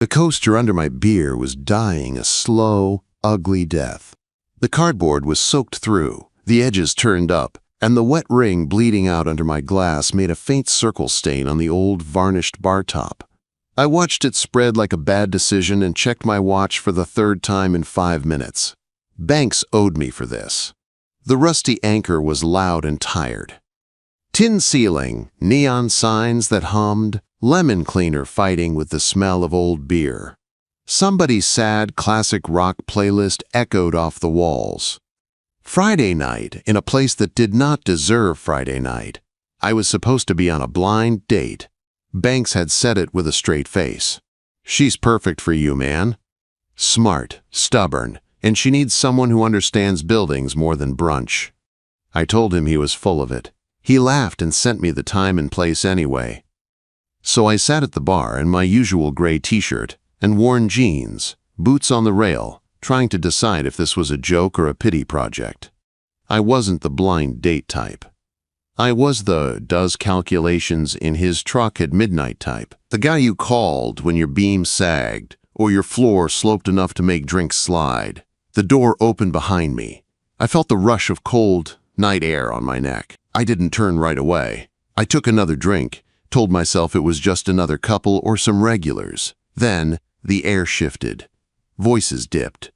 The coaster under my beer was dying a slow, ugly death. The cardboard was soaked through, the edges turned up, and the wet ring bleeding out under my glass made a faint circle stain on the old varnished bar top. I watched it spread like a bad decision and checked my watch for the third time in 5 minutes. Banks owed me for this. The rusty anchor was loud and tired. Tin ceiling, neon signs that hummed, lemon cleaner fighting with the smell of old beer. Somebody's sad classic rock playlist echoed off the walls. Friday night, in a place that did not deserve Friday night. I was supposed to be on a blind date. Banks had said it with a straight face. She's perfect for you, man. Smart, stubborn, and she needs someone who understands buildings more than brunch. I told him he was full of it. He laughed and sent me the time and place anyway. So I sat at the bar in my usual gray t-shirt and worn jeans, boots on the rail, trying to decide if this was a joke or a pity project. I wasn't the blind date type. I was the does calculations in his truck at midnight type. The guy you called when your beam sagged or your floor sloped enough to make drinks slide. The door opened behind me. I felt the rush of cold night air on my neck. I didn't turn right away. I took another drink, told myself it was just another couple or some regulars. Then the air shifted. Voices dipped.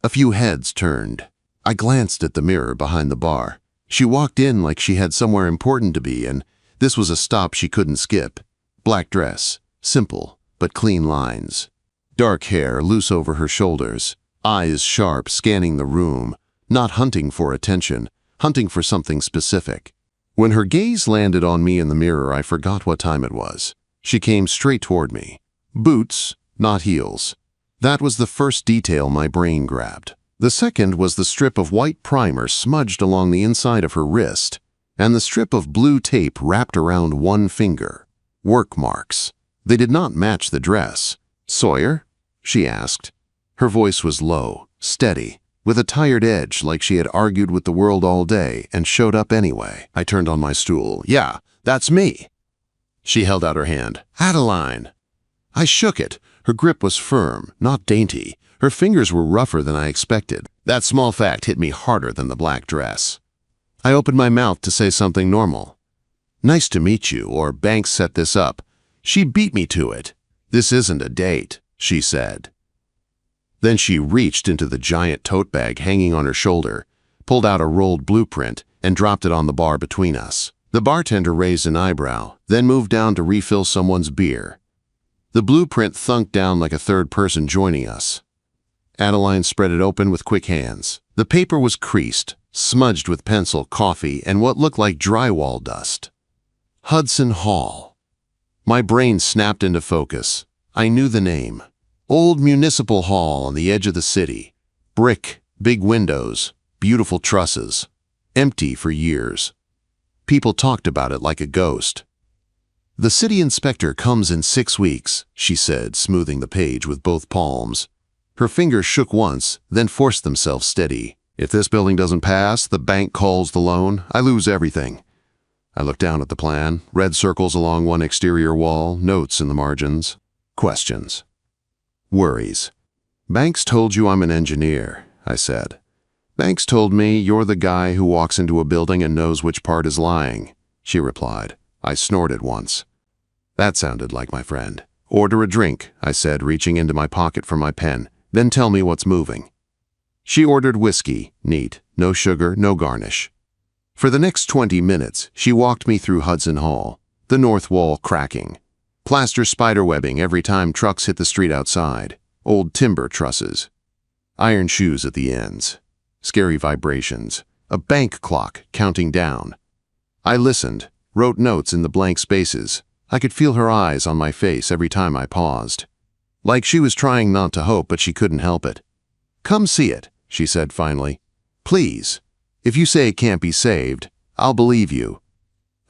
A few heads turned. I glanced at the mirror behind the bar. She walked in like she had somewhere important to be, and this was a stop she couldn't skip. Black dress, simple but clean lines. Dark hair loose over her shoulders, eyes sharp, scanning the room, not hunting for attention, hunting for something specific. When her gaze landed on me in the mirror, I forgot what time it was. She came straight toward me. Boots, not heels. That was the first detail my brain grabbed. The second was the strip of white primer smudged along the inside of her wrist, and the strip of blue tape wrapped around one finger. Work marks. They did not match the dress. "Sawyer?" she asked. Her voice was low, steady, with a tired edge like she had argued with the world all day and showed up anyway. I turned on my stool. "Yeah, that's me." She held out her hand. "Adeline." I shook it. Her grip was firm, not dainty. Her fingers were rougher than I expected. That small fact hit me harder than the black dress. I opened my mouth to say something normal. "Nice to meet you," or "Banks set this up." She beat me to it. "This isn't a date," she said. Then she reached into the giant tote bag hanging on her shoulder, pulled out a rolled blueprint, and dropped it on the bar between us. The bartender raised an eyebrow, then moved down to refill someone's beer. The blueprint thunked down like a third person joining us. Adeline spread it open with quick hands. The paper was creased, smudged with pencil, coffee, and what looked like drywall dust. Hudson Hall. My brain snapped into focus. I knew the name. Old Municipal Hall on the edge of the city. Brick, big windows, beautiful trusses. Empty for years. People talked about it like a ghost. "The city inspector comes in 6 weeks," she said, smoothing the page with both palms. Her fingers shook once, then forced themselves steady. "If this building doesn't pass, the bank calls the loan. I lose everything." I looked down at the plan, red circles along one exterior wall, notes in the margins. Questions. Worries. "Banks told you I'm an engineer," I said. "Banks told me you're the guy who walks into a building and knows which part is lying," she replied. I snorted once. That sounded like my friend. "Order a drink," I said, reaching into my pocket for my pen. "Then tell me what's moving." She ordered whiskey, neat, no sugar, no garnish. For the next 20 minutes, she walked me through Hudson Hall, the north wall cracking. Plaster spiderwebbing every time trucks hit the street outside. Old timber trusses. Iron shoes at the ends. Scary vibrations. A bank clock counting down. I listened, wrote notes in the blank spaces. I could feel her eyes on my face every time I paused. Like she was trying not to hope, but she couldn't help it. "Come see it," she said finally. "Please. If you say it can't be saved, I'll believe you.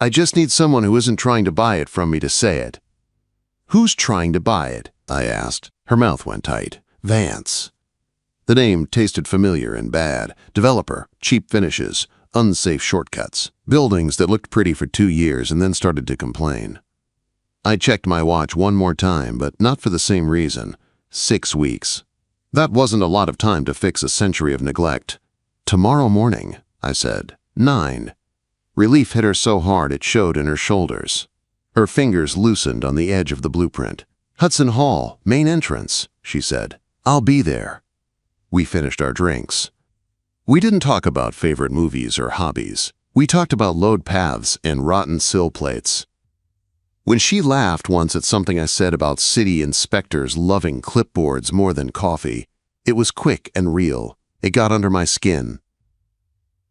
I just need someone who isn't trying to buy it from me to say it." "Who's trying to buy it?" I asked. Her mouth went tight. "Vance." The name tasted familiar and bad. Developer, cheap finishes, unsafe shortcuts. Buildings that looked pretty for 2 years and then started to complain. I checked my watch one more time, but not for the same reason. 6 weeks. That wasn't a lot of time to fix a century of neglect. Tomorrow morning, I said. 9. Relief hit her so hard it showed in her shoulders. Her fingers loosened on the edge of the blueprint. Hudson Hall, main entrance, she said. I'll be there. We finished our drinks. We didn't talk about favorite movies or hobbies. We talked about load paths and rotten sill plates. When she laughed once at something I said about city inspectors loving clipboards more than coffee, it was quick and real. It got under my skin.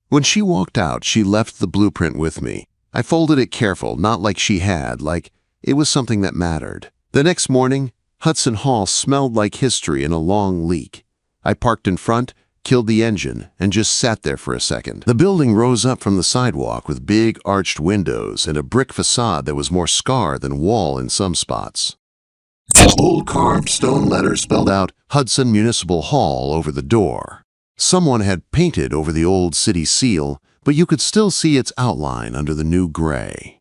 When she walked out, she left the blueprint with me. I folded it careful, not like she had, like it was something that mattered. The next morning, Hudson Hall smelled like history in a long leak. I parked in front, killed the engine, and just sat there for a second. The building rose up from the sidewalk with big arched windows and a brick facade that was more scar than wall in some spots. Old carved stone letters spelled out Hudson Municipal Hall over the door. Someone had painted over the old city seal, but you could still see its outline under the new gray.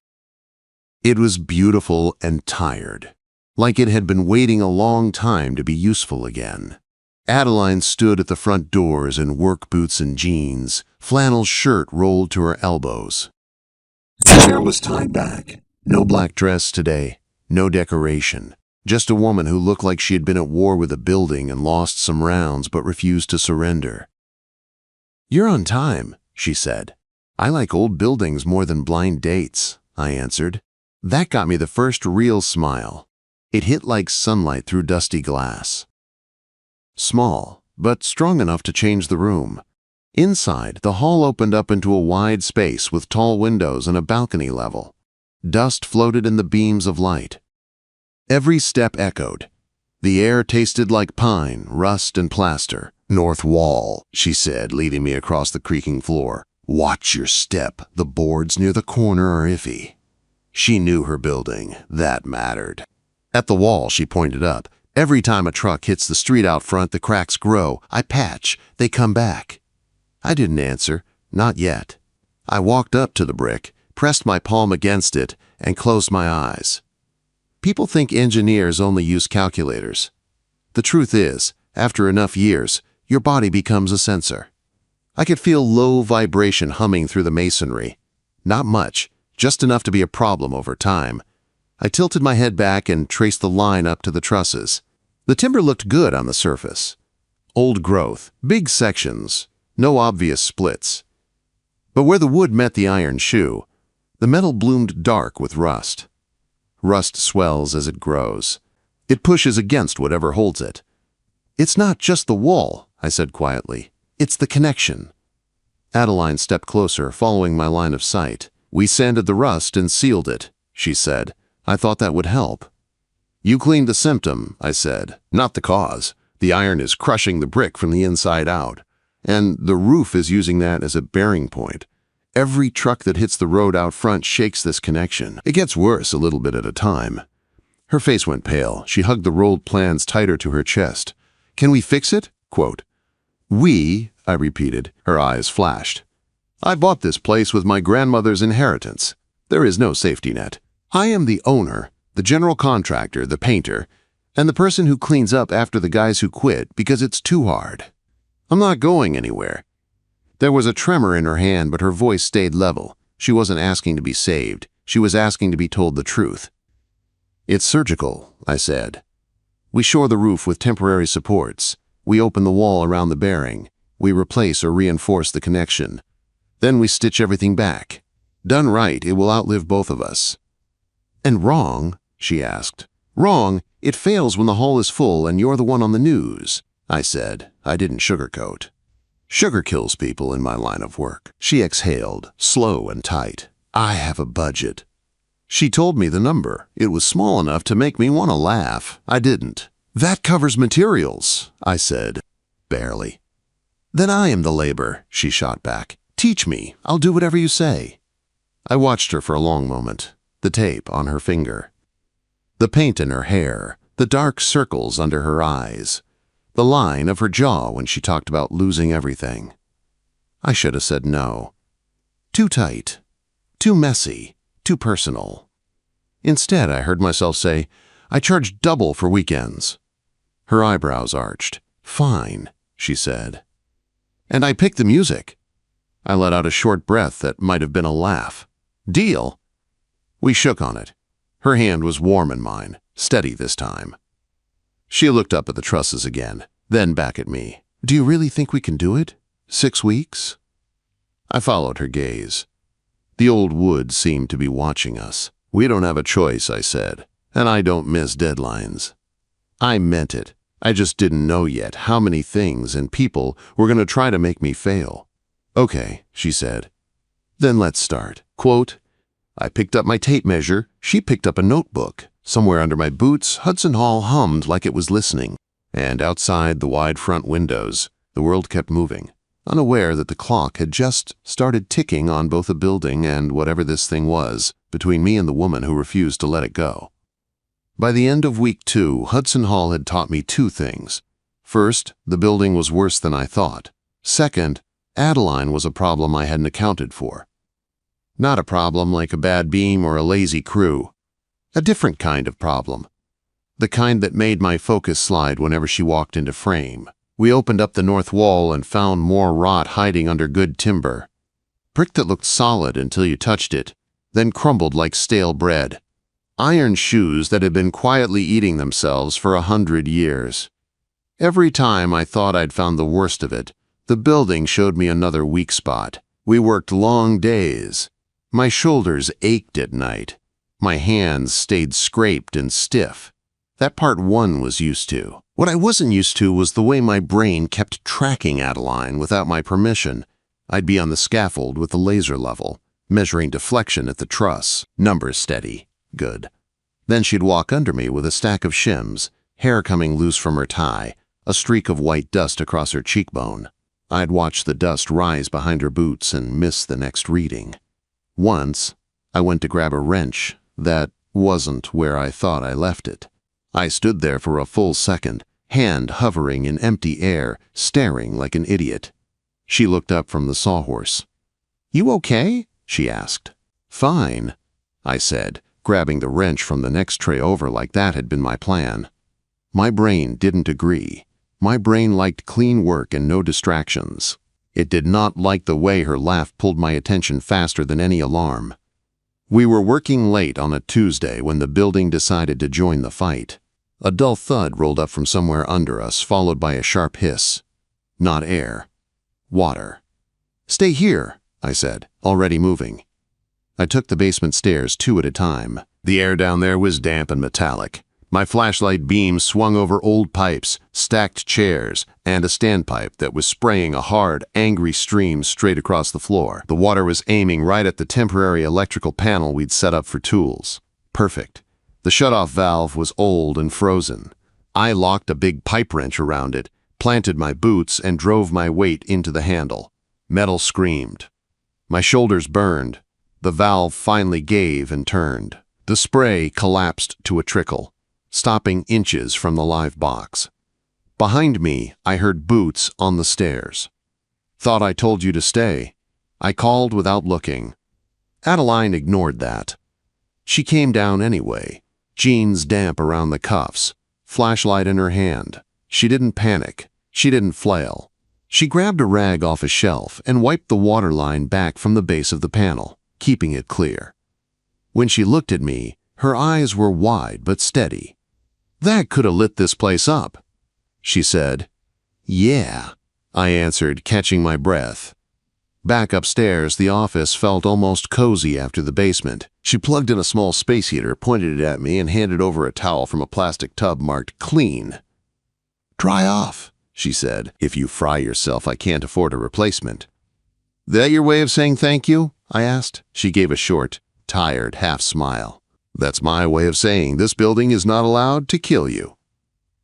It was beautiful and tired, like it had been waiting a long time to be useful again. Adeline stood at the front doors in work boots and jeans, flannel shirt rolled to her elbows. Her hair was tied back. No black dress today, no decoration. Just a woman who looked like she had been at war with a building and lost some rounds but refused to surrender. "You're on time," she said. "I like old buildings more than blind dates," I answered. That got me the first real smile. It hit like sunlight through dusty glass. Small, but strong enough to change the room. Inside, the hall opened up into a wide space with tall windows and a balcony level. Dust floated in the beams of light. Every step echoed. The air tasted like pine, rust, and plaster. "North wall," she said, leading me across the creaking floor. "Watch your step. The boards near the corner are iffy." She knew her building. That mattered. At the wall, she pointed up. "Every time a truck hits the street out front, the cracks grow. I patch. They come back." I didn't answer. Not yet. I walked up to the brick, pressed my palm against it, and closed my eyes. People think engineers only use calculators. The truth is, after enough years, your body becomes a sensor. I could feel low vibration humming through the masonry. Not much, just enough to be a problem over time. I tilted my head back and traced the line up to the trusses. The timber looked good on the surface. Old growth, big sections, no obvious splits. But where the wood met the iron shoe, the metal bloomed dark with rust. Rust swells as it grows. It pushes against whatever holds it. "It's not just the wall," I said quietly. "It's the connection." Adeline stepped closer, following my line of sight. "We sanded the rust and sealed it," she said. "I thought that would help." "You cleaned the symptom," I said, "not the cause. The iron is crushing the brick from the inside out. And the roof is using that as a bearing point. Every truck that hits the road out front shakes this connection. It gets worse a little bit at a time." Her face went pale. She hugged the rolled plans tighter to her chest. "Can we fix it?" Quote. "We," I repeated. Her eyes flashed. "I bought this place with my grandmother's inheritance. There is no safety net. I am the owner, the general contractor, the painter, and the person who cleans up after the guys who quit because it's too hard. I'm not going anywhere." There was a tremor in her hand, but her voice stayed level. She wasn't asking to be saved. She was asking to be told the truth. "It's surgical," I said. "We shore the roof with temporary supports. We open the wall around the bearing. We replace or reinforce the connection. Then we stitch everything back. Done right, it will outlive both of us." "And wrong?" she asked. "Wrong, it fails when the hall is full and you're the one on the news," I said. I didn't sugarcoat. Sugar kills people in my line of work. She exhaled, slow and tight. "I have a budget." She told me the number. It was small enough to make me want to laugh. I didn't. "That covers materials," I said. "Barely." "Then I am the labor," she shot back. "Teach me. I'll do whatever you say." I watched her for a long moment, the tape on her finger. The paint in her hair, the dark circles under her eyes, the line of her jaw when she talked about losing everything. I should have said no. Too tight, too messy, too personal. Instead, I heard myself say, "I charge double for weekends." Her eyebrows arched. "Fine," she said. "And I picked the music." I let out a short breath that might have been a laugh. "Deal?" We shook on it. Her hand was warm in mine, steady this time. She looked up at the trusses again, then back at me. "Do you really think we can do it? 6 weeks?" I followed her gaze. The old wood seemed to be watching us. "We don't have a choice," I said, "and I don't miss deadlines." I meant it. I just didn't know yet how many things and people were going to try to make me fail. "Okay," she said. "Then let's start." Quote, I picked up my tape measure. She picked up a notebook. Somewhere under my boots, Hudson Hall hummed like it was listening. And outside the wide front windows, the world kept moving, unaware that the clock had just started ticking on both the building and whatever this thing was, between me and the woman who refused to let it go. By the end of week 2, Hudson Hall had taught me 2 things. First, the building was worse than I thought. Second, Adeline was a problem I hadn't accounted for. Not a problem like a bad beam or a lazy crew. A different kind of problem. The kind that made my focus slide whenever she walked into frame. We opened up the north wall and found more rot hiding under good timber. Brick that looked solid until you touched it, then crumbled like stale bread. Iron shoes that had been quietly eating themselves for 100 years. Every time I thought I'd found the worst of it, the building showed me another weak spot. We worked long days. My shoulders ached at night. My hands stayed scraped and stiff. That part 1 was used to. What I wasn't used to was the way my brain kept tracking Adeline without my permission. I'd be on the scaffold with the laser level, measuring deflection at the truss, numbers steady, good. Then she'd walk under me with a stack of shims, hair coming loose from her tie, a streak of white dust across her cheekbone. I'd watch the dust rise behind her boots and miss the next reading. Once, I went to grab a wrench that wasn't where I thought I left it. I stood there for a full second, hand hovering in empty air, staring like an idiot. She looked up from the sawhorse. "You okay?" she asked. "Fine," I said, grabbing the wrench from the next tray over like that had been my plan. My brain didn't agree. My brain liked clean work and no distractions. It did not like the way her laugh pulled my attention faster than any alarm. We were working late on a Tuesday when the building decided to join the fight. A dull thud rolled up from somewhere under us, followed by a sharp hiss. Not air. Water. "Stay here," I said, already moving. I took the basement stairs 2 at a time. The air down there was damp and metallic. My flashlight beam swung over old pipes, stacked chairs, and a standpipe that was spraying a hard, angry stream straight across the floor. The water was aiming right at the temporary electrical panel we'd set up for tools. Perfect. The shutoff valve was old and frozen. I locked a big pipe wrench around it, planted my boots, and drove my weight into the handle. Metal screamed. My shoulders burned. The valve finally gave and turned. The spray collapsed to a trickle, stopping inches from the live box. Behind me, I heard boots on the stairs. "Thought I told you to stay," I called without looking. Adeline ignored that. She came down anyway, jeans damp around the cuffs, flashlight in her hand. She didn't panic. She didn't flail. She grabbed a rag off a shelf and wiped the water line back from the base of the panel, keeping it clear. When she looked at me, her eyes were wide but steady. "That could have lit this place up," she said. "Yeah," I answered, catching my breath. Back upstairs, the office felt almost cozy after the basement. She plugged in a small space heater, pointed it at me, and handed over a towel from a plastic tub marked clean. "Dry off," she said. "If you fry yourself, I can't afford a replacement." "That your way of saying thank you?" I asked. She gave a short, tired half smile. "That's my way of saying this building is not allowed to kill you."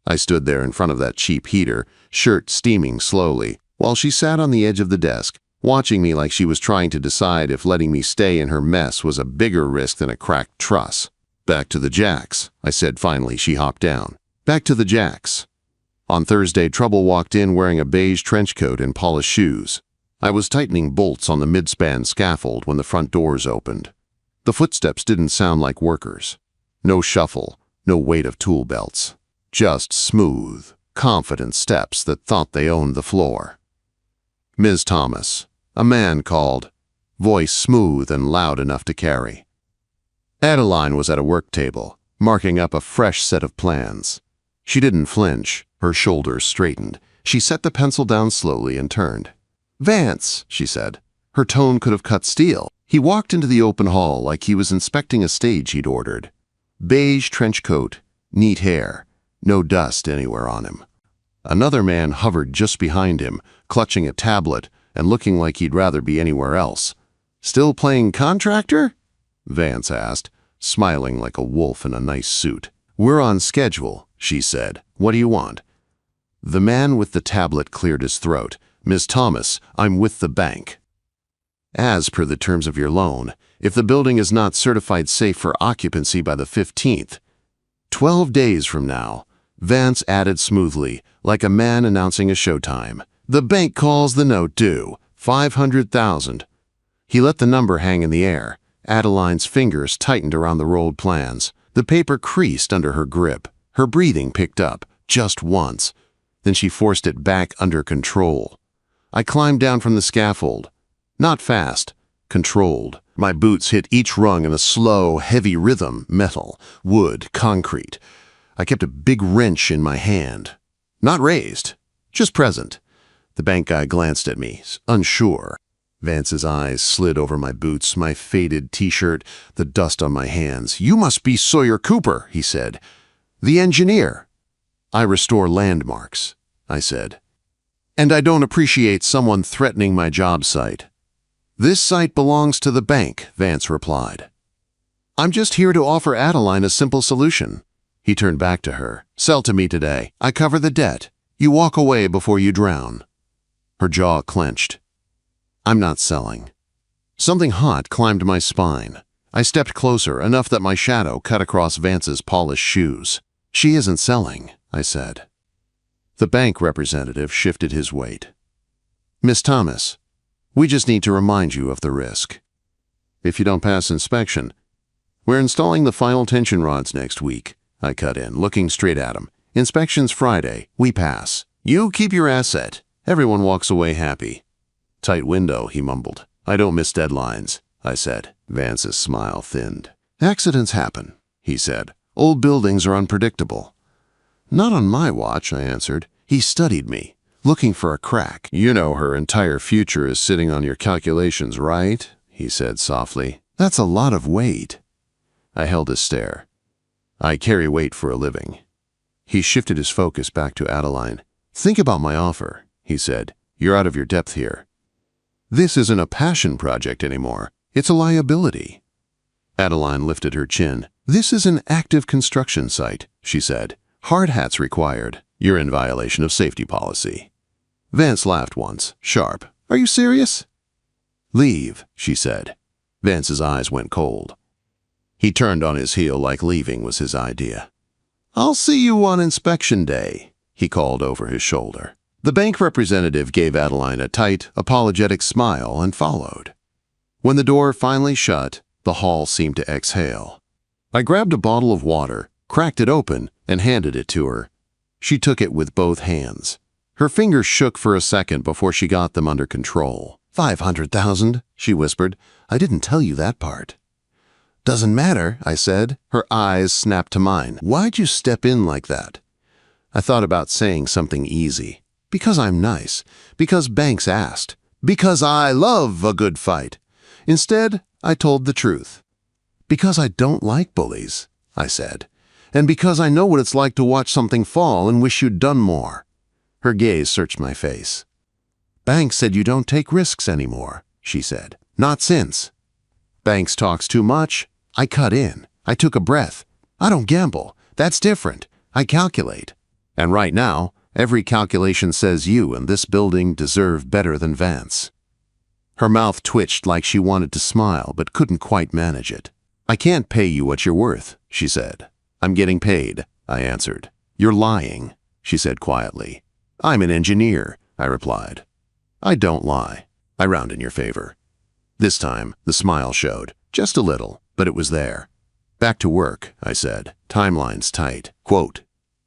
I stood there in front of that cheap heater, shirt steaming slowly, while she sat on the edge of the desk, watching me like she was trying to decide if letting me stay in her mess was a bigger risk than a cracked truss. "Back to the Jacks," I said finally. She hopped down. "Back to the Jacks." On Thursday, Trouble walked in wearing a beige trench coat and polished shoes. I was tightening bolts on the mid-span scaffold when the front doors opened. The footsteps didn't sound like workers. No shuffle, no weight of tool belts. Just smooth, confident steps that thought they owned the floor. Ms. Thomas, a man called, voice smooth and loud enough to carry. Adeline was at a work table, marking up a fresh set of plans. She didn't flinch, her shoulders straightened. She set the pencil down slowly and turned. "Vance," she said. Her tone could have cut steel. He walked into the open hall like he was inspecting a stage he'd ordered. Beige trench coat, neat hair, no dust anywhere on him. Another man hovered just behind him, clutching a tablet and looking like he'd rather be anywhere else. "Still playing contractor?" Vance asked, smiling like a wolf in a nice suit. "We're on schedule," she said. "What do you want?" The man with the tablet cleared his throat. "Ms. Thomas, I'm with the bank. As per the terms of your loan, if the building is not certified safe for occupancy by the 15th, 12 days from now," Vance added smoothly, like a man announcing a showtime, "the bank calls the note due, 500,000. He let the number hang in the air. Adeline's fingers tightened around the rolled plans. The paper creased under her grip. Her breathing picked up, just once. Then she forced it back under control. I climbed down from the scaffold. Not fast, controlled. My boots hit each rung in a slow, heavy rhythm, metal, wood, concrete. I kept a big wrench in my hand. Not raised, just present. The bank guy glanced at me, unsure. Vance's eyes slid over my boots, my faded t-shirt, the dust on my hands. "You must be Sawyer Cooper," he said. "The engineer." "I restore landmarks," I said. "And I don't appreciate someone threatening my job site." "This site belongs to the bank," Vance replied. "I'm just here to offer Adeline a simple solution." He turned back to her. "Sell to me today. I cover the debt. You walk away before you drown." Her jaw clenched. "I'm not selling." Something hot climbed my spine. I stepped closer, enough that my shadow cut across Vance's polished shoes. "She isn't selling," I said. The bank representative shifted his weight. "Miss Thomas, we just need to remind you of the risk. If you don't pass inspection, we're installing the final tension rods next week," I cut in, looking straight at him. "Inspection's Friday. We pass. You keep your asset. Everyone walks away happy." "Tight window," he mumbled. "I don't miss deadlines," I said. Vance's smile thinned. "Accidents happen," he said. "Old buildings are unpredictable." "Not on my watch," I answered. He studied me, looking for a crack. "You know her entire future is sitting on your calculations, right?" he said softly. "That's a lot of weight." I held his stare. "I carry weight for a living." He shifted his focus back to Adeline. "Think about my offer," he said. "You're out of your depth here. This isn't a passion project anymore. It's a liability." Adeline lifted her chin. "This is an active construction site," she said. "Hard hats required. You're in violation of safety policy." Vance laughed once, sharp. "Are you serious?" "Leave," she said. Vance's eyes went cold. He turned on his heel like leaving was his idea. "I'll see you on inspection day," he called over his shoulder. The bank representative gave Adeline a tight, apologetic smile and followed. When the door finally shut, the hall seemed to exhale. I grabbed a bottle of water, cracked it open, and handed it to her. She took it with both hands. Her fingers shook for a second before she got them under control. 500,000, she whispered. "I didn't tell you that part." "Doesn't matter," I said. Her eyes snapped to mine. "Why'd you step in like that?" I thought about saying something easy. "Because I'm nice. Because Banks asked. Because I love a good fight." Instead, I told the truth. "Because I don't like bullies," I said. "And because I know what it's like to watch something fall and wish you'd done more." Her gaze searched my face. "Banks said you don't take risks anymore," she said. "Not since." "Banks talks too much." I cut in. I took a breath. "I don't gamble. That's different. I calculate. And right now, every calculation says you and this building deserve better than Vance." Her mouth twitched like she wanted to smile but couldn't quite manage it. "I can't pay you what you're worth," she said. "I'm getting paid," I answered. "You're lying," she said quietly. "I'm an engineer," I replied. "I don't lie. I round in your favor." This time, the smile showed. Just a little, but it was there. "Back to work," I said. "Timeline's tight." Quote.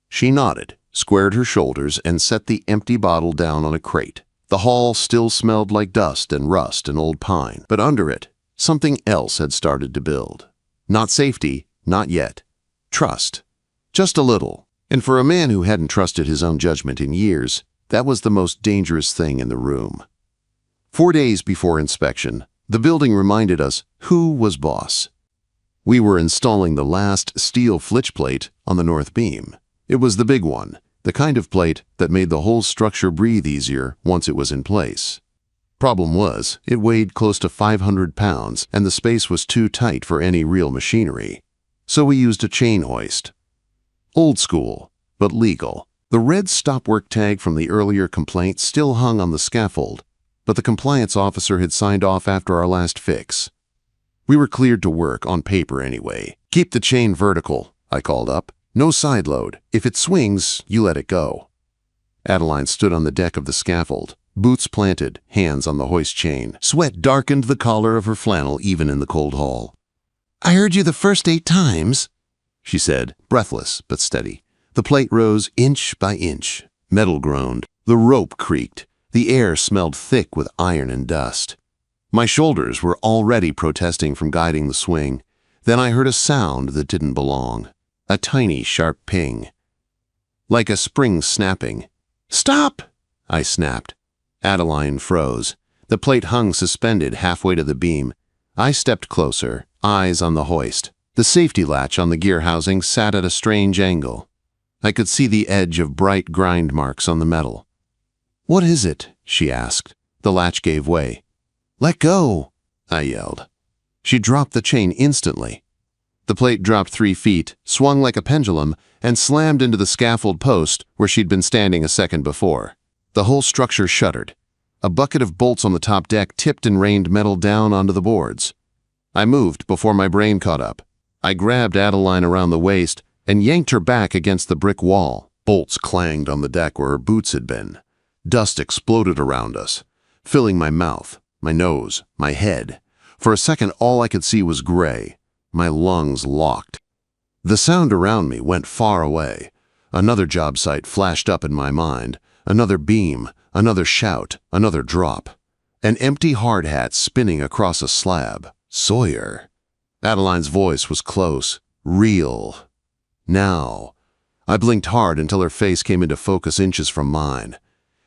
She nodded. squared her shoulders, and set the empty bottle down on a crate. The hall still smelled like dust and rust and old pine, but under it, something else had started to build. Not safety, not yet. Trust. Just a little. And for a man who hadn't trusted his own judgment in years, that was the most dangerous thing in the room. 4 days before inspection, the building reminded us who was boss. We were installing the last steel flitch plate on the north beam. It was the big one, the kind of plate that made the whole structure breathe easier once it was in place. Problem was, it weighed close to 500 pounds, and the space was too tight for any real machinery. So we used a chain hoist. Old school, but legal. The red stop work tag from the earlier complaint still hung on the scaffold, but the compliance officer had signed off after our last fix. We were cleared to work, on paper anyway. Keep the chain vertical, I called up. No side load. If it swings, you let it go. Adeline stood on the deck of the scaffold, boots planted, hands on the hoist chain. Sweat darkened the collar of her flannel even in the cold hall. "I heard you the first 8 times," she said, breathless but steady. The plate rose inch by inch. Metal groaned. The rope creaked. The air smelled thick with iron and dust. My shoulders were already protesting from guiding the swing. Then I heard a sound that didn't belong. A tiny, sharp ping. Like a spring snapping. "Stop!" I snapped. Adeline froze. The plate hung suspended halfway to the beam. I stepped closer, eyes on the hoist. The safety latch on the gear housing sat at a strange angle. I could see the edge of bright grind marks on the metal. "What is it?" she asked. The latch gave way. "Let go!" I yelled. She dropped the chain instantly. The plate dropped 3 feet, swung like a pendulum, and slammed into the scaffold post where she'd been standing a second before. The whole structure shuddered. A bucket of bolts on the top deck tipped and rained metal down onto the boards. I moved before my brain caught up. I grabbed Adeline around the waist and yanked her back against the brick wall. Bolts clanged on the deck where her boots had been. Dust exploded around us, filling my mouth, my nose, my head. For a second, all I could see was gray. My lungs locked. The sound around me went far away. Another job site flashed up in my mind. Another beam, another shout, another drop. An empty hard hat spinning across a slab. Sawyer. Adeline's voice was close, real. Now. I blinked hard until her face came into focus inches from mine.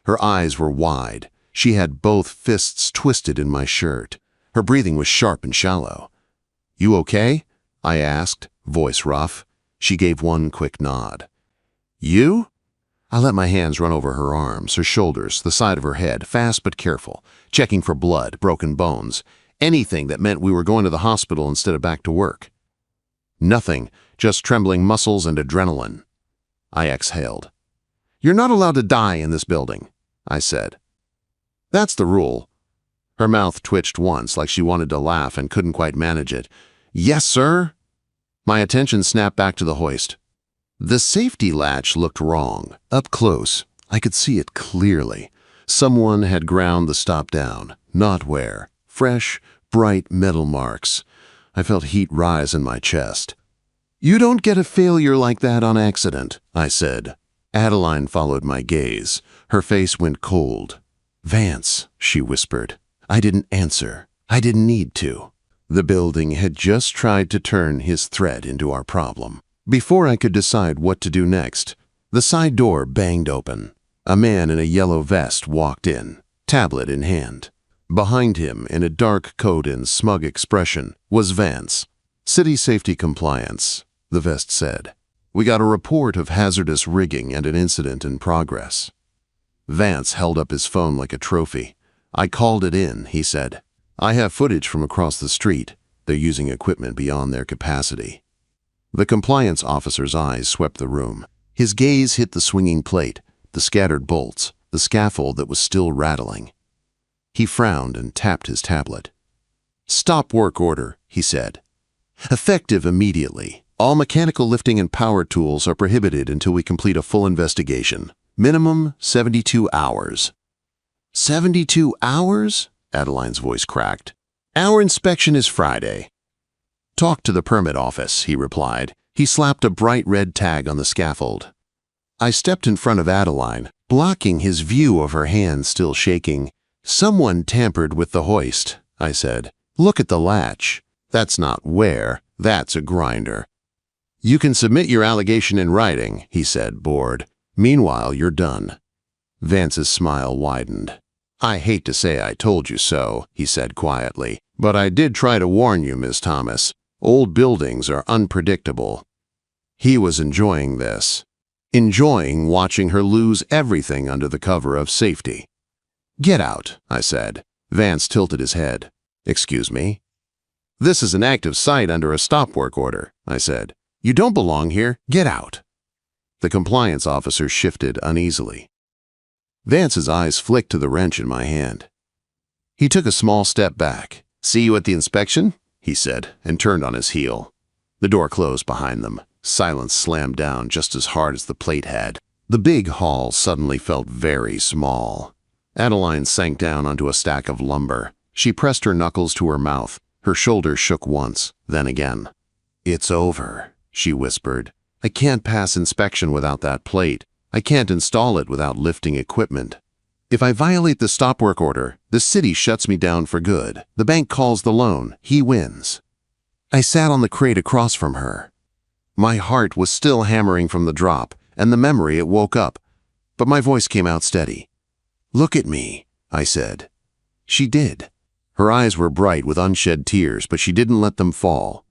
Her eyes were wide. She had both fists twisted in my shirt. Her breathing was sharp and shallow. "You okay?" I asked, voice rough. She gave one quick nod. "You?" I let my hands run over her arms, her shoulders, the side of her head, fast but careful, checking for blood, broken bones, anything that meant we were going to the hospital instead of back to work. Nothing, just trembling muscles and adrenaline. I exhaled. "You're not allowed to die in this building," I said. "That's the rule." Her mouth twitched once like she wanted to laugh and couldn't quite manage it. "Yes, sir." My attention snapped back to the hoist. The safety latch looked wrong. Up close, I could see it clearly. Someone had ground the stop down. Not where. Fresh, bright metal marks. I felt heat rise in my chest. "You don't get a failure like that on accident," I said. Adeline followed my gaze. Her face went cold. "Vance," she whispered. I didn't answer. I didn't need to. The building had just tried to turn his threat into our problem. Before I could decide what to do next, the side door banged open. A man in a yellow vest walked in, tablet in hand. Behind him, in a dark coat and smug expression, was Vance. "City Safety Compliance," the vest said. "We got a report of hazardous rigging and an incident in progress." Vance held up his phone like a trophy. "I called it in," he said. "I have footage from across the street. They're using equipment beyond their capacity." The compliance officer's eyes swept the room. His gaze hit the swinging plate, the scattered bolts, the scaffold that was still rattling. He frowned and tapped his tablet. "Stop work order," he said. "Effective immediately. All mechanical lifting and power tools are prohibited until we complete a full investigation. Minimum 72 hours. 72 hours? Adeline's voice cracked. "Our inspection is Friday." "Talk to the permit office," he replied. He slapped a bright red tag on the scaffold. I stepped in front of Adeline, blocking his view of her hand still shaking. "Someone tampered with the hoist," I said. "Look at the latch. That's not wear, that's a grinder." "You can submit your allegation in writing," he said, bored. "Meanwhile, you're done." Vance's smile widened. "I hate to say I told you so," he said quietly, "but I did try to warn you, Miss Thomas. Old buildings are unpredictable." He was enjoying this. Enjoying watching her lose everything under the cover of safety. "Get out," I said. Vance tilted his head. "Excuse me?" "This is an active site under a stop work order," I said. "You don't belong here. Get out." The compliance officer shifted uneasily. Vance's eyes flicked to the wrench in my hand. He took a small step back. "See you at the inspection?" he said, and turned on his heel. The door closed behind them. Silence slammed down just as hard as the plate had. The big hall suddenly felt very small. Adeline sank down onto a stack of lumber. She pressed her knuckles to her mouth. Her shoulders shook once, then again. "It's over," she whispered. "I can't pass inspection without that plate. I can't install it without lifting equipment. If I violate the stop work order, the city shuts me down for good. The bank calls the loan. He wins." I sat on the crate across from her. My heart was still hammering from the drop, and the memory it woke up, but my voice came out steady. "Look at me," I said. She did. Her eyes were bright with unshed tears, but she didn't let them fall.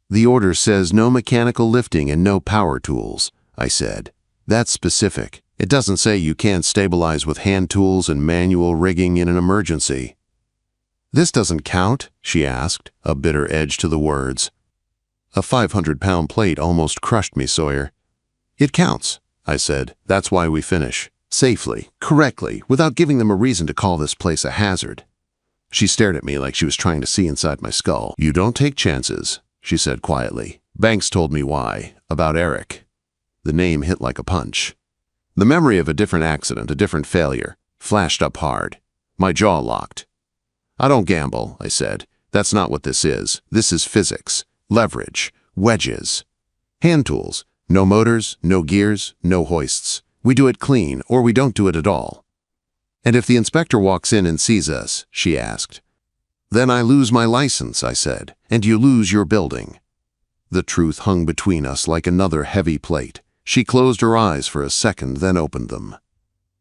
"The order says no mechanical lifting and no power tools," I said. "That's specific. It doesn't say you can't stabilize with hand tools and manual rigging in an emergency." "This doesn't count?" she asked, a bitter edge to the words. "A 500-pound plate almost crushed me, Sawyer." "It counts," I said. "That's why we finish. Safely, correctly, without giving them a reason to call this place a hazard." She stared at me like she was trying to see inside my skull. "You don't take chances," she said quietly. "Banks told me why, about Eric." The name hit like a punch. The memory of a different accident, a different failure, flashed up hard. My jaw locked. "I don't gamble," I said. "That's not what this is. This is physics. Leverage. Wedges. Hand tools. No motors, no gears, no hoists. We do it clean, or we don't do it at all." "And if the inspector walks in and sees us?" she asked. "Then I lose my license," I said, "and you lose your building." The truth hung between us like another heavy plate. She closed her eyes for a second, then opened them.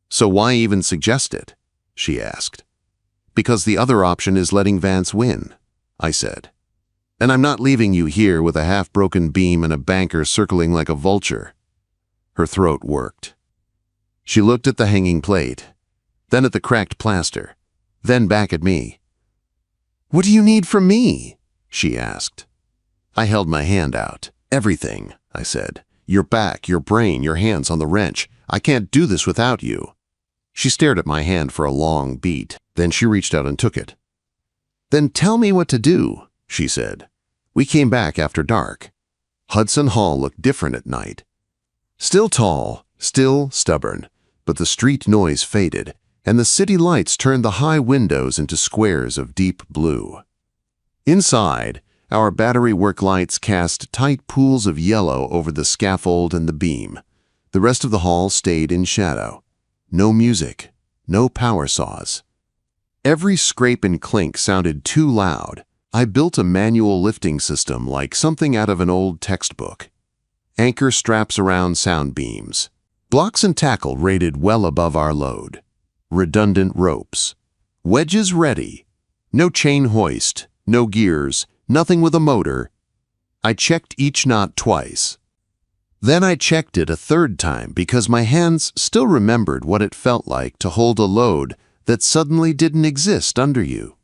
"So why even suggest it?" she asked. "Because the other option is letting Vance win," I said. "And I'm not leaving you here with a half-broken beam and a banker circling like a vulture." Her throat worked. She looked at the hanging plate, then at the cracked plaster, then back at me. "What do you need from me?" she asked. I held my hand out. "Everything," I said. "Your back, your brain, your hands on the wrench. I can't do this without you." She stared at my hand for a long beat. Then she reached out and took it. "Then tell me what to do," she said. We came back after dark. Hudson Hall looked different at night. Still tall, still stubborn, but the street noise faded, and the city lights turned the high windows into squares of deep blue. Inside, our battery work lights cast tight pools of yellow over the scaffold and the beam. The rest of the hall stayed in shadow. No music, no power saws. Every scrape and clink sounded too loud. I built a manual lifting system like something out of an old textbook. Anchor straps around sound beams. Blocks and tackle rated well above our load. Redundant ropes. Wedges ready. No chain hoist, no gears, nothing with a motor. I checked each knot twice. Then I checked it a third time because my hands still remembered what it felt like to hold a load that suddenly didn't exist under you.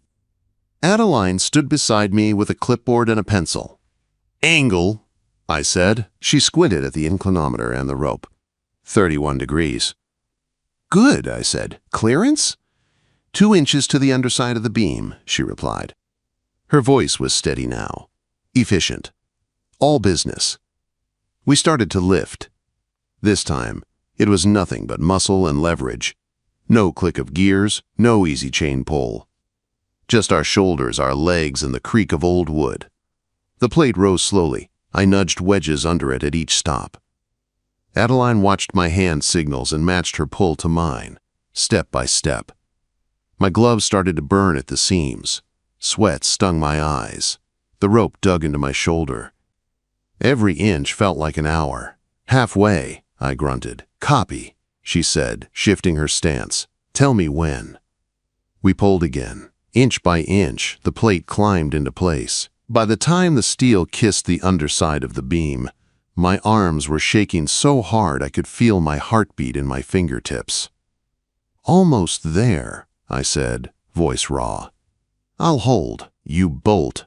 Adeline stood beside me with a clipboard and a pencil. "Angle," I said. She squinted at the inclinometer and the rope. 31 degrees. "Good," I said. "Clearance?" 2 inches to the underside of the beam, she replied. Her voice was steady now. Efficient. All business. We started to lift. This time, it was nothing but muscle and leverage. No click of gears, no easy chain pull. Just our shoulders, our legs, and the creak of old wood. The plate rose slowly. I nudged wedges under it at each stop. Adeline watched my hand signals and matched her pull to mine, step by step. My gloves started to burn at the seams. Sweat stung my eyes. The rope dug into my shoulder. Every inch felt like an hour. Halfway, I grunted. Copy, she said, shifting her stance. Tell me when. We pulled again. Inch by inch, the plate climbed into place. By the time the steel kissed the underside of the beam, my arms were shaking so hard I could feel my heartbeat in my fingertips. Almost there, I said, voice raw. I'll hold. You bolt.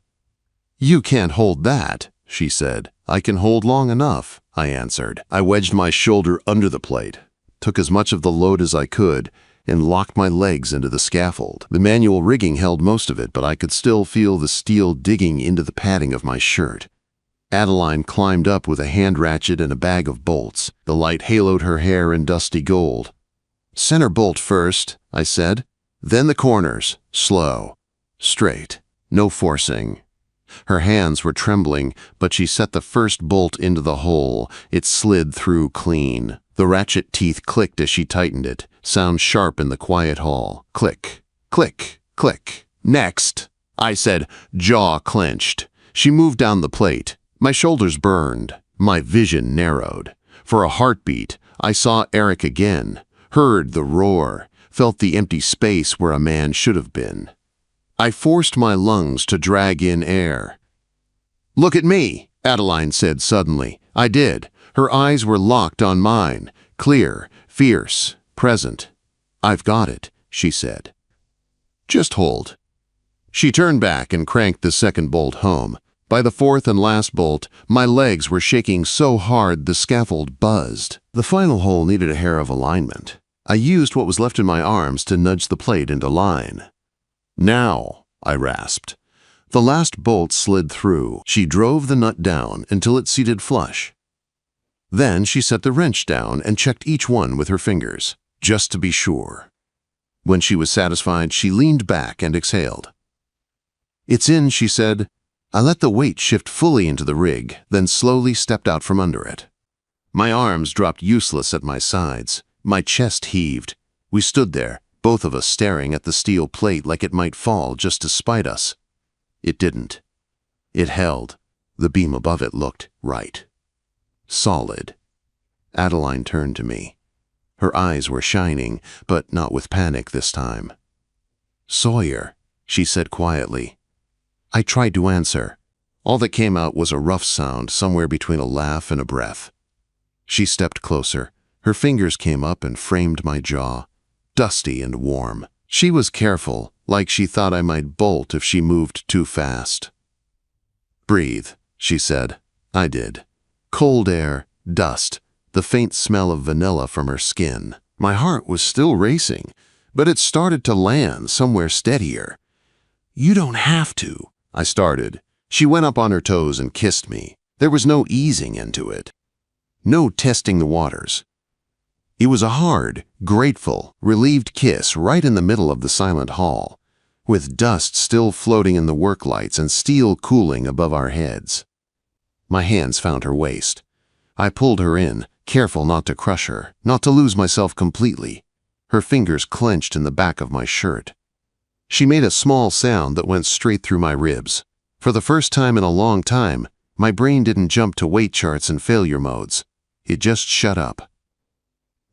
You can't hold that, she said. I can hold long enough, I answered. I wedged my shoulder under the plate, took as much of the load as I could, and locked my legs into the scaffold. The manual rigging held most of it, but I could still feel the steel digging into the padding of my shirt. Adeline climbed up with a hand ratchet and a bag of bolts. The light haloed her hair in dusty gold. Center bolt first, I said. Then the corners, slow, straight, no forcing. Her hands were trembling, but she set the first bolt into the hole. It slid through clean. The ratchet teeth clicked as she tightened it, sound sharp in the quiet hall. Click, click, click. Next, I said, jaw clenched. She moved down the plate. My shoulders burned. My vision narrowed. For a heartbeat, I saw Eric again, heard the roar, felt the empty space where a man should have been. I forced my lungs to drag in air. Look at me, Adeline said suddenly. I did. Her eyes were locked on mine, clear, fierce, present. I've got it, she said. Just hold. She turned back and cranked the second bolt home. By the fourth and last bolt, my legs were shaking so hard the scaffold buzzed. The final hole needed a hair of alignment. I used what was left in my arms to nudge the plate into line. Now, I rasped. The last bolt slid through. She drove the nut down until it seated flush. Then she set the wrench down and checked each one with her fingers, just to be sure. When she was satisfied, she leaned back and exhaled. It's in, she said. I let the weight shift fully into the rig, then slowly stepped out from under it. My arms dropped useless at my sides. My chest heaved. We stood there, both of us staring at the steel plate like it might fall just to spite us. It didn't. It held. The beam above it looked right. Solid. Adeline turned to me. Her eyes were shining, but not with panic this time. Sawyer, she said quietly. I tried to answer. All that came out was a rough sound somewhere between a laugh and a breath. She stepped closer. Her fingers came up and framed my jaw, dusty and warm. She was careful, like she thought I might bolt if she moved too fast. Breathe, she said. I did. Cold air, dust, the faint smell of vanilla from her skin. My heart was still racing, but it started to land somewhere steadier. You don't have to, I started. She went up on her toes and kissed me. There was no easing into it. No testing the waters. It was a hard, grateful, relieved kiss right in the middle of the silent hall, with dust still floating in the work lights and steel cooling above our heads. My hands found her waist. I pulled her in, careful not to crush her, not to lose myself completely. Her fingers clenched in the back of my shirt. She made a small sound that went straight through my ribs. For the first time in a long time, my brain didn't jump to weight charts and failure modes. It just shut up.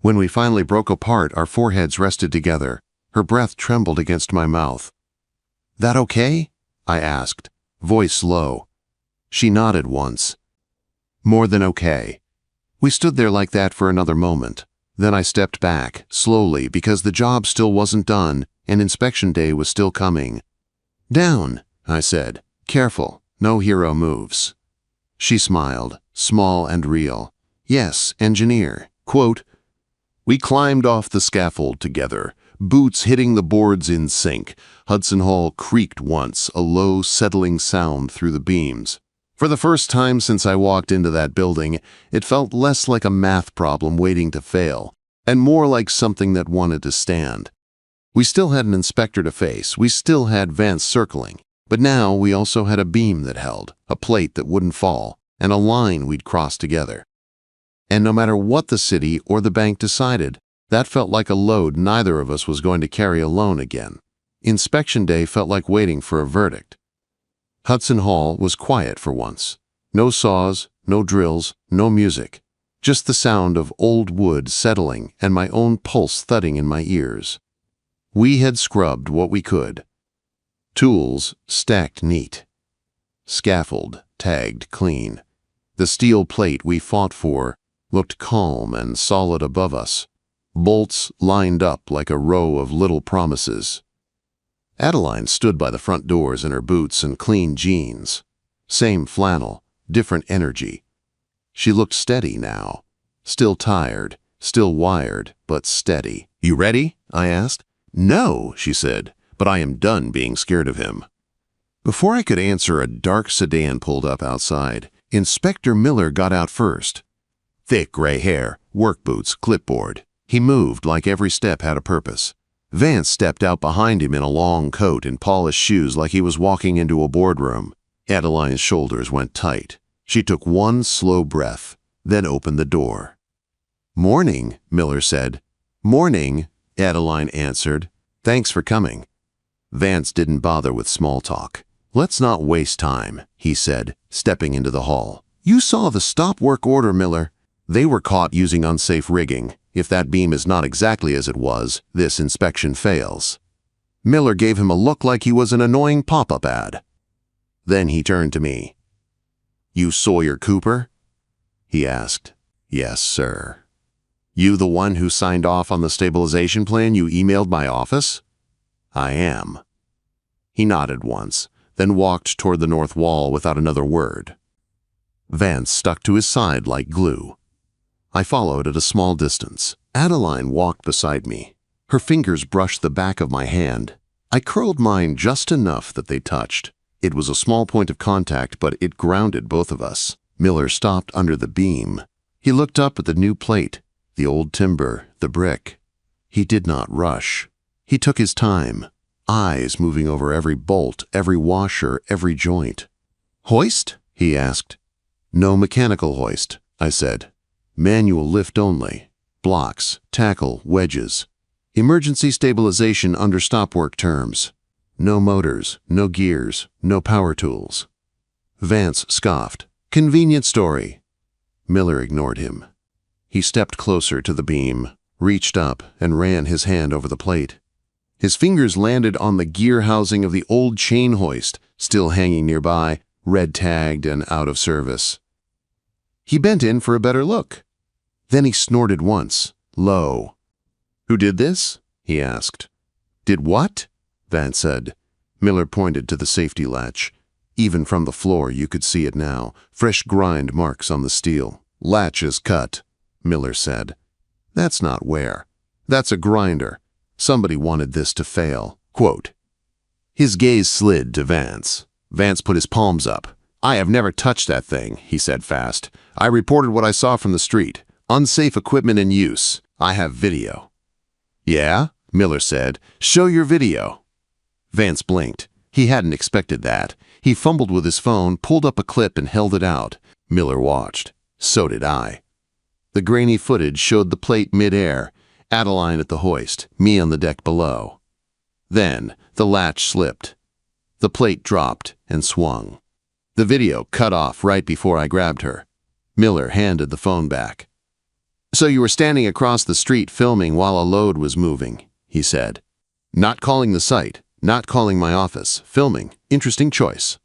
When we finally broke apart, our foreheads rested together. Her breath trembled against my mouth. That okay? I asked, voice low. She nodded once. More than okay. We stood there like that for another moment. Then I stepped back, slowly, because the job still wasn't done and inspection day was still coming. Down, I said. Careful, no hero moves. She smiled, small and real. Yes, engineer. Quote, we climbed off the scaffold together, boots hitting the boards in sync. Hudson Hall creaked once, a low, settling sound through the beams. For the first time since I walked into that building, it felt less like a math problem waiting to fail, and more like something that wanted to stand. We still had an inspector to face, we still had Vance circling, but now we also had a beam that held, a plate that wouldn't fall, and a line we'd cross together. And no matter what the city or the bank decided, that felt like a load neither of us was going to carry alone again. Inspection day felt like waiting for a verdict. Hudson Hall was quiet for once. No saws, no drills, no music. Just the sound of old wood settling and my own pulse thudding in my ears. We had scrubbed what we could. Tools stacked neat. Scaffold tagged clean. The steel plate we fought for looked calm and solid above us. Bolts lined up like a row of little promises. Adeline stood by the front doors in her boots and clean jeans. Same flannel, different energy. She looked steady now. Still tired, still wired, but steady. "You ready?" I asked. "No," she said, "but I am done being scared of him." Before I could answer, a dark sedan pulled up outside. Inspector Miller got out first. Thick gray hair, work boots, clipboard. He moved like every step had a purpose. Vance stepped out behind him in a long coat and polished shoes like he was walking into a boardroom. Adeline's shoulders went tight. She took one slow breath, then opened the door. "Morning," Miller said. "Morning," Adeline answered. "Thanks for coming." Vance didn't bother with small talk. "Let's not waste time," he said, stepping into the hall. "You saw the stop work order, Miller. They were caught using unsafe rigging. If that beam is not exactly as it was, this inspection fails." Miller gave him a look like he was an annoying pop-up ad. Then he turned to me. "You Sawyer Cooper?" he asked. "Yes, sir." "You the one who signed off on the stabilization plan you emailed my office?" "I am." He nodded once, then walked toward the north wall without another word. Vance stuck to his side like glue. I followed at a small distance. Adeline walked beside me. Her fingers brushed the back of my hand. I curled mine just enough that they touched. It was a small point of contact, but it grounded both of us. Miller stopped under the beam. He looked up at the new plate, the old timber, the brick. He did not rush. He took his time, eyes moving over every bolt, every washer, every joint. "Hoist?" he asked. "No mechanical hoist," I said. "Manual lift only. Blocks, tackle, wedges. Emergency stabilization under stop work terms. No motors, no gears, no power tools." Vance scoffed. "Convenient story." Miller ignored him. He stepped closer to the beam, reached up, and ran his hand over the plate. His fingers landed on the gear housing of the old chain hoist, still hanging nearby, red-tagged and out of service. He bent in for a better look. Then he snorted once, low. "Who did this?" he asked. "Did what?" Vance said. Miller pointed to the safety latch. Even from the floor you could see it now, fresh grind marks on the steel. "Latch is cut," Miller said. "That's not wear. That's a grinder. Somebody wanted this to fail." Quote. His gaze slid to Vance. Vance put his palms up. "I have never touched that thing," he said fast. "I reported what I saw from the street. Unsafe equipment in use. I have video." "Yeah?" Miller said. "Show your video." Vance blinked. He hadn't expected that. He fumbled with his phone, pulled up a clip and held it out. Miller watched. So did I. The grainy footage showed the plate mid-air, Adeline at the hoist, me on the deck below. Then the latch slipped. The plate dropped and swung. The video cut off right before I grabbed her. Miller handed the phone back. "So you were standing across the street filming while a load was moving," he said. "Not calling the site, not calling my office, filming. Interesting choice."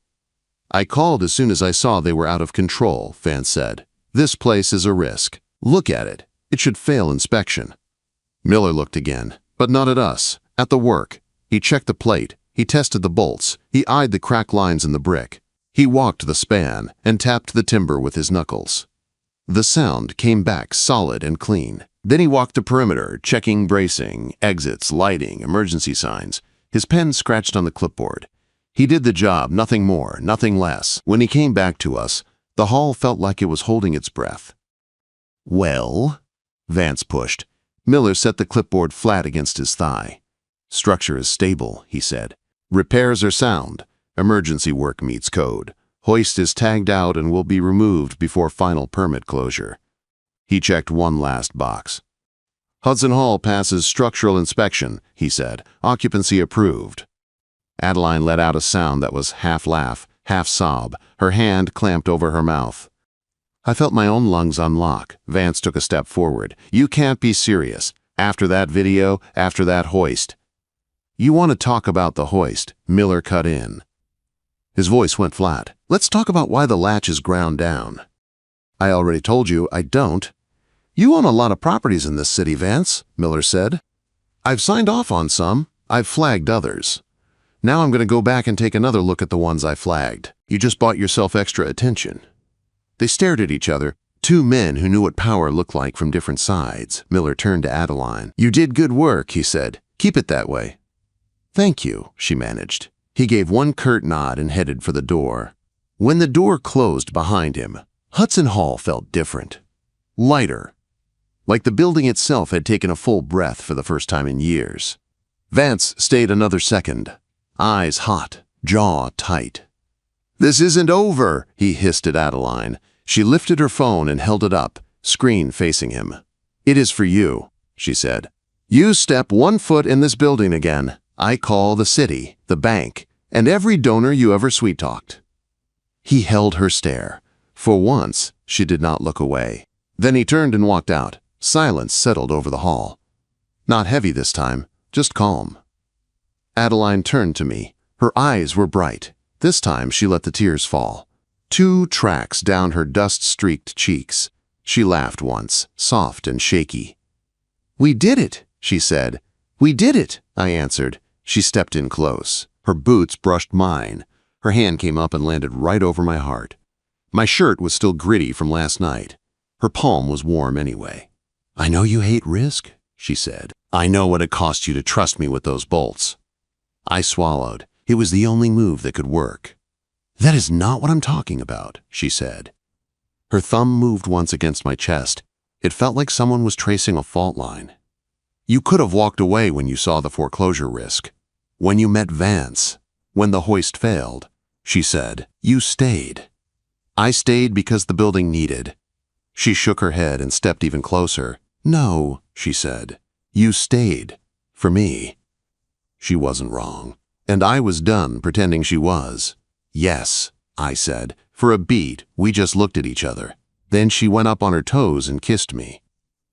"I called as soon as I saw they were out of control," Vance said. "This place is a risk. Look at it. It should fail inspection." Miller looked again, but not at us, at the work. He checked the plate. He tested the bolts. He eyed the crack lines in the brick. He walked the span and tapped the timber with his knuckles. The sound came back solid and clean. Then he walked the perimeter, checking bracing, exits, lighting, emergency signs. His pen scratched on the clipboard. He did the job, nothing more, nothing less. When he came back to us, the hall felt like it was holding its breath. "Well?" Vance pushed. Miller set the clipboard flat against his thigh. "Structure is stable," he said. "Repairs are sound. Emergency work meets code. Hoist is tagged out and will be removed before final permit closure." He checked one last box. Hudson Hall passes structural inspection, he said. Occupancy approved. Adeline let out a sound that was half laugh, half sob, her hand clamped over her mouth. I felt my own lungs unlock. Vance took a step forward. You can't be serious. After that video, after that hoist. You want to talk about the hoist, Miller cut in. His voice went flat. Let's talk about why the latch is ground down. I already told you I don't. You own a lot of properties in this city, Vance, Miller said. I've signed off on some. I've flagged others. Now I'm going to go back and take another look at the ones I flagged. You just bought yourself extra attention. They stared at each other, two men who knew what power looked like from different sides. Miller turned to Adeline. You did good work, he said. Keep it that way. Thank you, she managed. He gave one curt nod and headed for the door. When the door closed behind him, Hudson Hall felt different. Lighter. Like the building itself had taken a full breath for the first time in years. Vance stayed another second, eyes hot, jaw tight. This isn't over, he hissed at Adeline. She lifted her phone and held it up, screen facing him. It is for you, she said. You step 1 foot in this building again. I call the city, the bank, and every donor you ever sweet-talked. He held her stare. For once, she did not look away. Then he turned and walked out. Silence settled over the hall. Not heavy this time, just calm. Adeline turned to me. Her eyes were bright. This time she let the tears fall. 2 tracks down her dust-streaked cheeks. She laughed once, soft and shaky. We did it, she said. We did it, I answered. She stepped in close. Her boots brushed mine. Her hand came up and landed right over my heart. My shirt was still gritty from last night. Her palm was warm anyway. I know you hate risk, she said. I know what it cost you to trust me with those bolts. I swallowed. It was the only move that could work. That is not what I'm talking about, she said. Her thumb moved once against my chest. It felt like someone was tracing a fault line. You could have walked away when you saw the foreclosure risk. When you met Vance. When the hoist failed, she said. You stayed. I stayed because the building needed. She shook her head and stepped even closer. No, she said. You stayed. For me. She wasn't wrong. And I was done pretending she was. Yes, I said. For a beat, we just looked at each other. Then she went up on her toes and kissed me.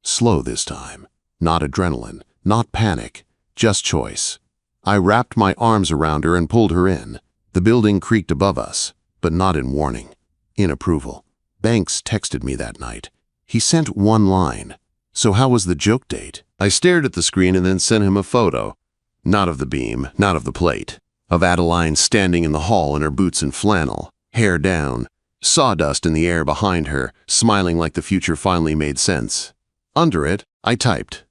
Slow this time. Not adrenaline, not panic, just choice. I wrapped my arms around her and pulled her in. The building creaked above us, but not in warning. In approval. Banks texted me that night. He sent one line. So how was the joke date? I stared at the screen and then sent him a photo. Not of the beam, not of the plate. Of Adeline standing in the hall in her boots and flannel, hair down, sawdust in the air behind her, smiling like the future finally made sense. Under it, I typed.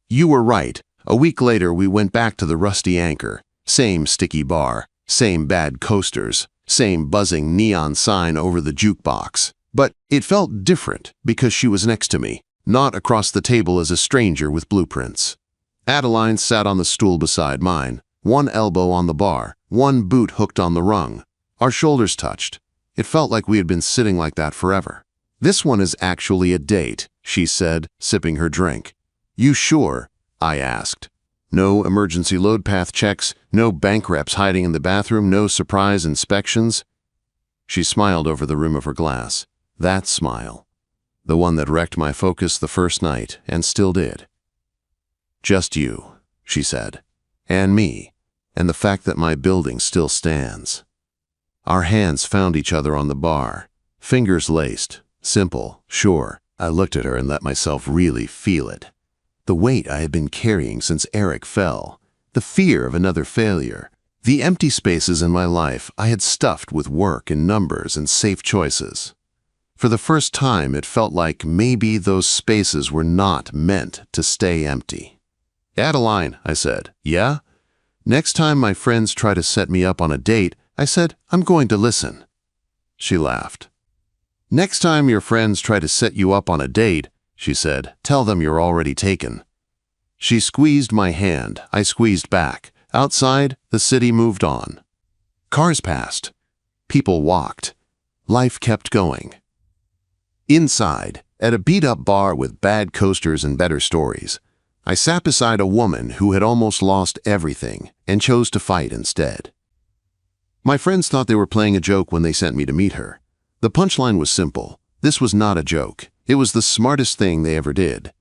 You were right. A week later, we went back to the Rusty Anchor. Same sticky bar, same bad coasters, same buzzing neon sign over the jukebox. But it felt different because she was next to me, not across the table as a stranger with blueprints. Adeline sat on the stool beside mine, one elbow on the bar, one boot hooked on the rung. Our shoulders touched. It felt like we had been sitting like that forever. This one is actually a date, she said, sipping her drink. You sure? I asked. No emergency load path checks, no bank reps hiding in the bathroom, no surprise inspections. She smiled over the rim of her glass. That smile. The one that wrecked my focus the first night, and still did. Just you, she said. And me, and the fact that my building still stands. Our hands found each other on the bar, fingers laced, simple, sure. I looked at her and let myself really feel it. The weight I had been carrying since Eric fell, the fear of another failure, the empty spaces in my life I had stuffed with work and numbers and safe choices. For the first time, it felt like maybe those spaces were not meant to stay empty. Adeline, I said, yeah? Next time my friends try to set me up on a date, I said, I'm going to listen. She laughed. Next time your friends try to set you up on a date, she said, tell them you're already taken. She squeezed my hand. I squeezed back. Outside, the city moved on. Cars passed. People walked. Life kept going. Inside, At a beat-up bar with bad coasters and better stories, I sat beside a woman who had almost lost everything and chose to fight instead. My friends thought they were playing a joke when they sent me to meet her. The punchline was simple. This was not a joke. It was the smartest thing they ever did.